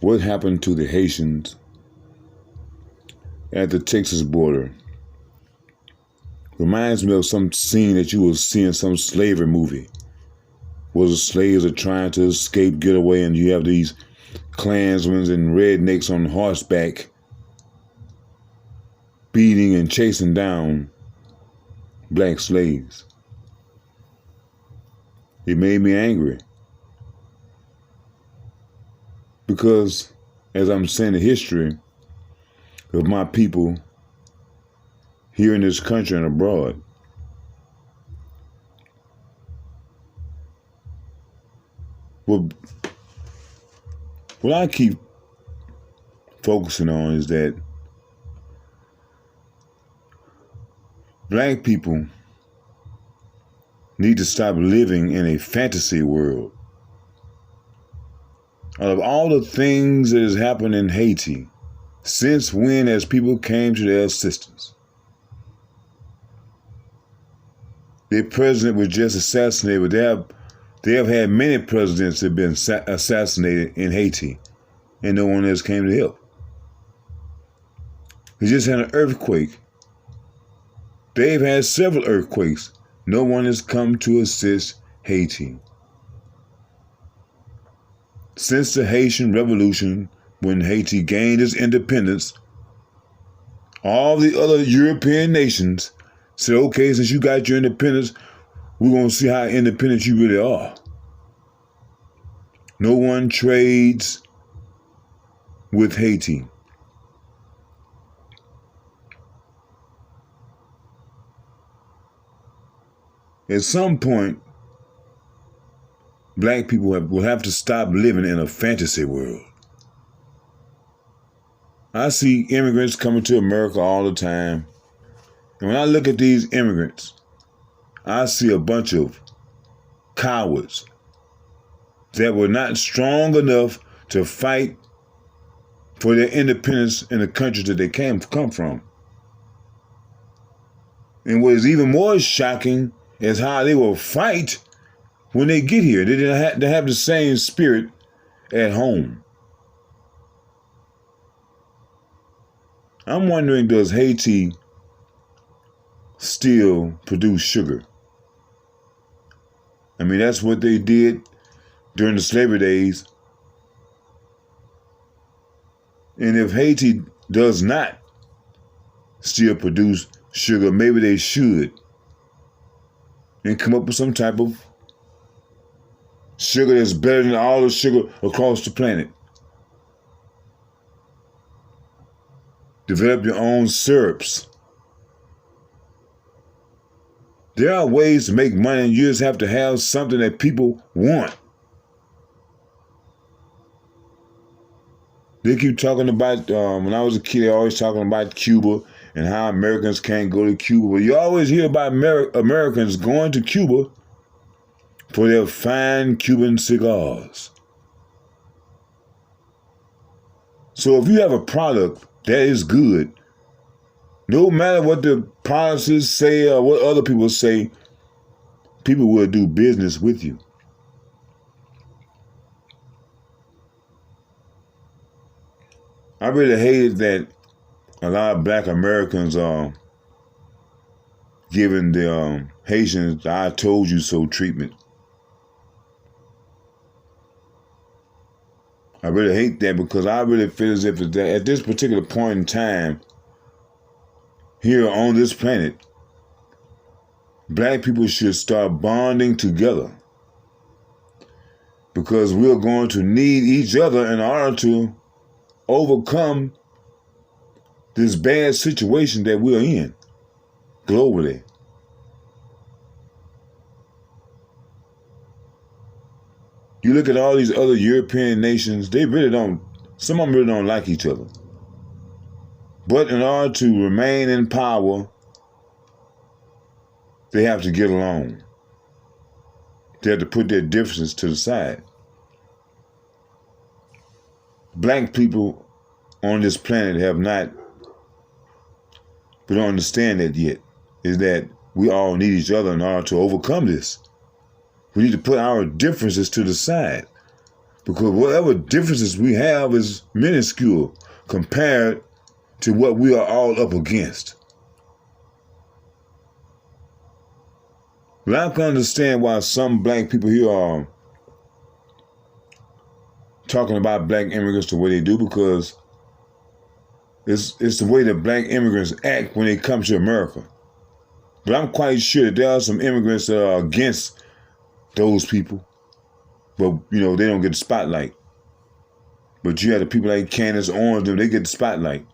what happened to the Haitians at the Texas border reminds me of some scene that you will see in some slavery movie, where the slaves are trying to escape, get away, and you have these Klansmen and rednecks on horseback beating and chasing down black slaves. It made me angry because, as I'm saying, the history of my people here in this country and abroad, what I keep focusing on is that black people need to stop living in a fantasy world. Out of all the things that has happened in Haiti, since when has people came to their assistance? Their president was just assassinated, but they have had many presidents that have been assassinated in Haiti, and no one else came to help. They just had an earthquake. They've had several earthquakes. No one has come to assist Haiti. Since the Haitian Revolution, when Haiti gained its independence, all the other European nations said, okay, since you got your independence, we're going to see how independent you really are. No one trades with Haiti. At some point, black people will have to stop living in a fantasy world. I see immigrants coming to America all the time. And when I look at these immigrants, I see a bunch of cowards that were not strong enough to fight for their independence in the country that they come from. And what is even more shocking is how they will fight when they get here. They didn't have the same spirit at home. I'm wondering, does Haiti still produce sugar? I mean, that's what they did during the slavery days. And if Haiti does not still produce sugar, maybe they should, and come up with some type of sugar that's better than all the sugar across the planet. Develop your own syrups. There are ways to make money, and you just have to have something that people want. They keep talking about, when I was a kid, they always talking about Cuba and how Americans can't go to Cuba. But you always hear about Americans going to Cuba for their fine Cuban cigars. So if you have a product that is good, no matter what the policies say or what other people say, people will do business with you. I really hated that a lot of black Americans are giving the Haitians the "I told you so" treatment. I really hate that because I really feel as if at this particular point in time, here on this planet, black people should start bonding together, because we're going to need each other in order to overcome this bad situation that we're in globally. You look at all these other European nations, some of them really don't like each other. But in order to remain in power, they have to get along. They have to put their differences to the side. Black people on this planet have not, we don't understand that yet, is that we all need each other in order to overcome this. We need to put our differences to the side. Because whatever differences we have is minuscule compared to what we are all up against. But I can understand why some black people here are talking about black immigrants the way they do, because it's the way that black immigrants act when they come to America. But I'm quite sure that there are some immigrants that are against those people. But, you know, they don't get the spotlight. But you have the people like Candace Owens, they get the spotlight.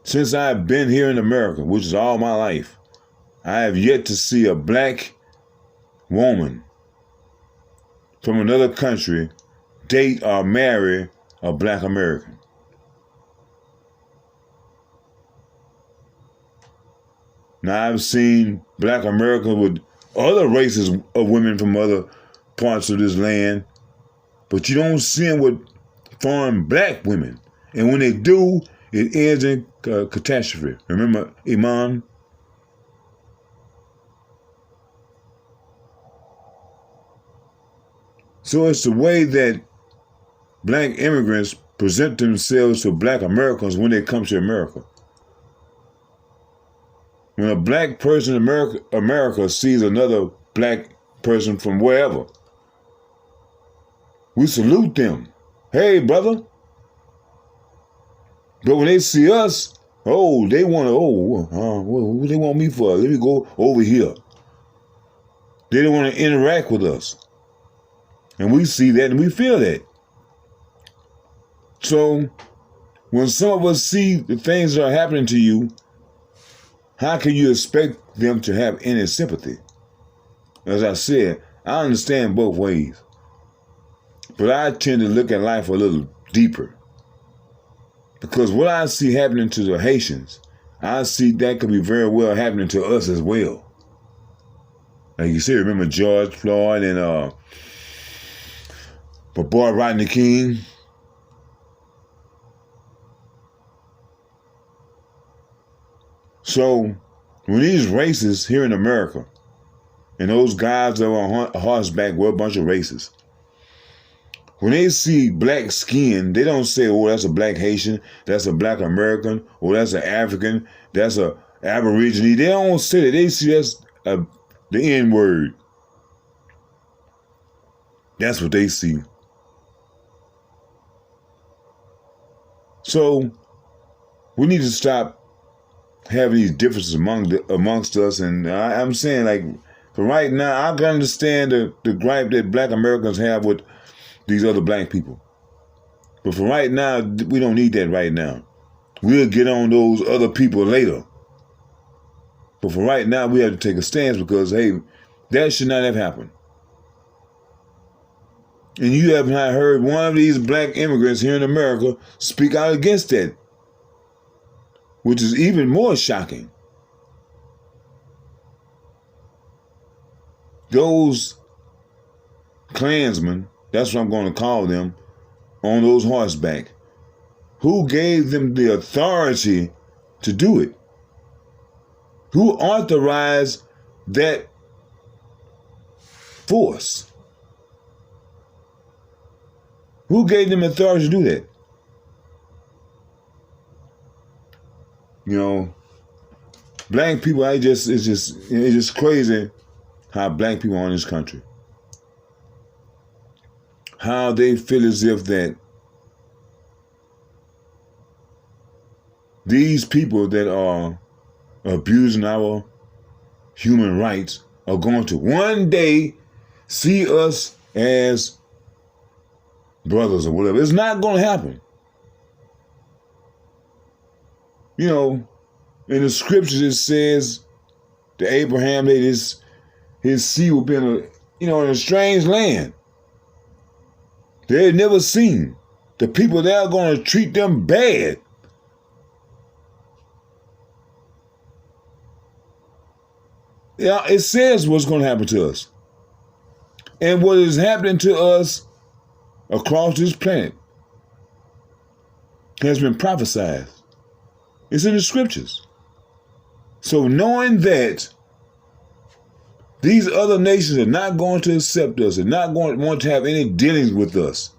Since I've been here in America, which is all my life, I have yet to see a black woman from another country date or marry a black American. Now, I've seen black Americans with other races of women from other parts of this land, but you don't see them with foreign black women. And when they do, it ends in catastrophe. Remember Iman? So it's the way that black immigrants present themselves to black Americans when they come to America. When a black person in America sees another black person from wherever, we salute them. Hey, brother. But when they see us, they want to, what do they want me for? Let me go over here. They don't want to interact with us. And we see that and we feel that. So when some of us see the things that are happening to you, how can you expect them to have any sympathy? As I said, I understand both ways. But I tend to look at life a little deeper. Because what I see happening to the Haitians, I see that could be very well happening to us as well. Like you said, remember George Floyd and my boy Rodney King? So when these racists here in America, and those guys that were on horseback were a bunch of racists, when they see black skin, they don't say, oh, that's a black Haitian, that's a black American, or that's an African, that's a Aborigine. They don't say that. They see that's the N-word. That's what they see. So we need to stop having these differences amongst us. And I'm saying, like, for right now, I can understand the gripe that black Americans have with these other black people. But for right now, we don't need that right now. We'll get on those other people later. But for right now, we have to take a stance because, hey, that should not have happened. And you have not heard one of these black immigrants here in America speak out against that, which is even more shocking. Those Klansmen, that's what I'm going to call them, on those horseback, who gave them the authority to do it? Who authorized that force? Who gave them authority to do that? You know, black people, it's just crazy how black people are in this country. How they feel as if that these people that are abusing our human rights are going to one day see us as brothers or whatever. It's not going to happen. You know, in the scriptures it says to Abraham that his seed will be in a strange land. They had never seen. The people there are going to treat them bad. Yeah, it says what's going to happen to us. And what is happening to us across this planet has been prophesied. It's in the scriptures. So knowing that These other nations are not going to accept us and not going to want to have any dealings with us.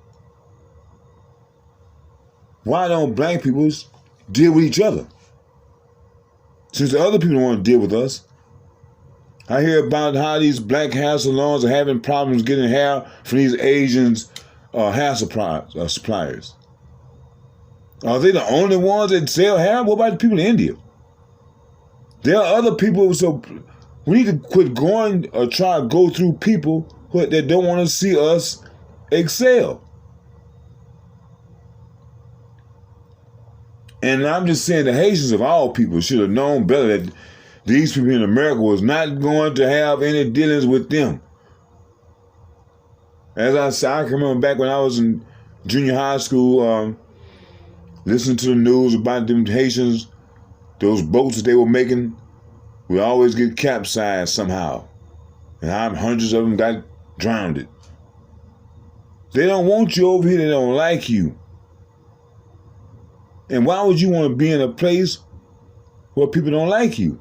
Why don't black people deal with each other? Since the other people don't want to deal with us. I hear about how these black hair salons are having problems getting hair from these Asians hair suppliers. Are they the only ones that sell hair? What about the people in India? There are other people, so we need to quit going or try to go through people that don't want to see us excel. And I'm just saying the Haitians of all people should have known better that these people in America was not going to have any dealings with them. As I said, I can remember back when I was in junior high school, listening to the news about them Haitians, those boats that they were making would always get capsized somehow. And hundreds of them got drowned. They don't want you over here, they don't like you. And why would you want to be in a place where people don't like you?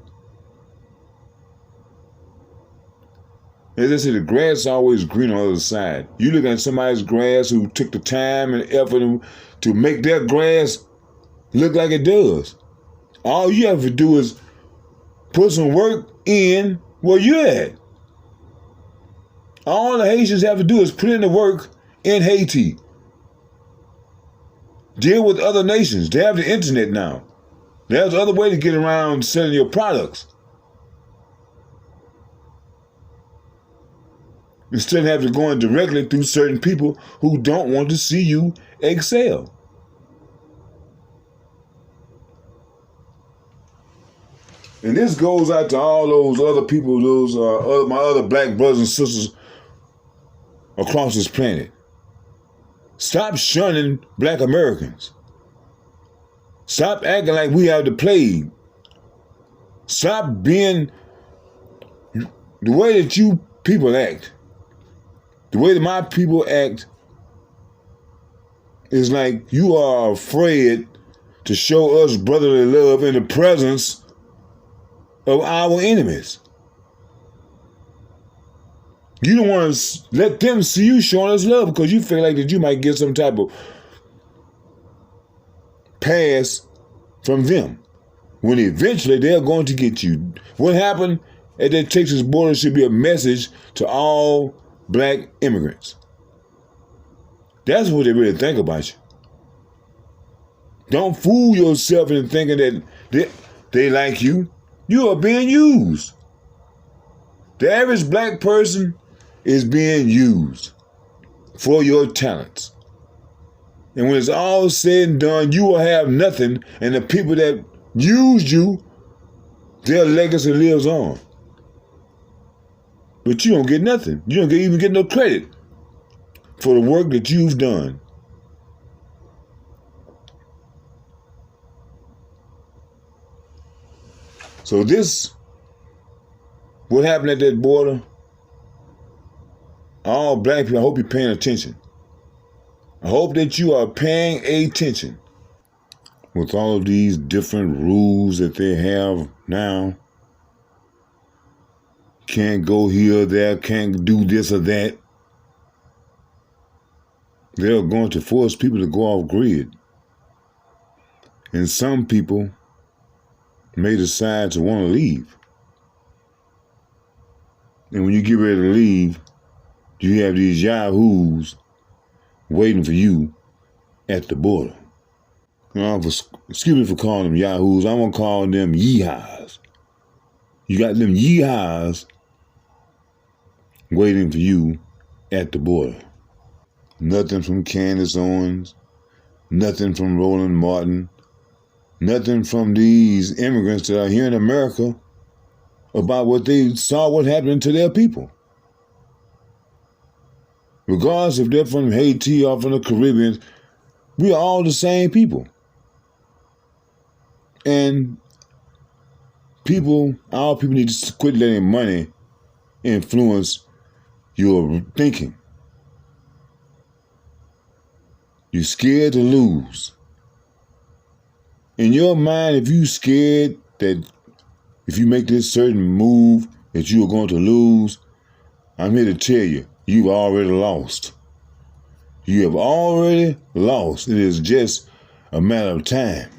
As I said, the grass is always green on the other side. You look at somebody's grass who took the time and effort to make their grass look like it does. All you have to do is put some work in where you're at. All the Haitians have to do is put in the work in Haiti. Deal with other nations. They have the internet now. There's other way to get around selling your products. Instead of having to go in directly through certain people who don't want to see you excel. And this goes out to all those other people, my other black brothers and sisters across this planet. Stop shunning black Americans. Stop acting like we have the plague. Stop being the way that you people act. The way that my people act is like you are afraid to show us brotherly love in the presence of our enemies. You don't want to let them see you showing us love because you feel like that you might get some type of pass from them when eventually they're going to get you. What happened at that Texas border should be a message to all black immigrants. That's what they really think about you. Don't fool yourself into thinking that they like you. You are being used. The average black person is being used for your talents. And when it's all said and done, you will have nothing, and the people that used you, their legacy lives on. But you don't get nothing. You don't even get no credit for the work that you've done. So what happened at that border, all black people, I hope you're paying attention. I hope that you are paying attention. With all of these different rules that they have now, can't go here or there, can't do this or that. They're going to force people to go off grid. And some people may decide to want to leave. And when you get ready to leave, you have these yahoos waiting for you at the border. Excuse me for calling them yahoos. I'm going to call them yeehaws. You got them yeehaws waiting for you at the border. Nothing from Candace Owens, nothing from Roland Martin, nothing from these immigrants that are here in America about what they saw what happened to their people. Regardless if they're from Haiti or from the Caribbean, we are all the same people. And our people need to quit letting money influence your thinking. You're scared to lose. In your mind, if you're scared that if you make this certain move, that you are going to lose, I'm here to tell you, you've already lost. You have already lost. It is just a matter of time.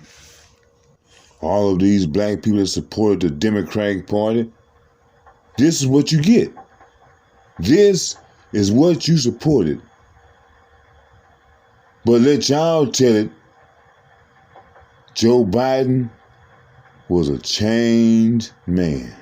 All of these black people that supported the Democratic Party, this is what you get. This is what you supported. But let y'all tell it, Joe Biden was a changed man.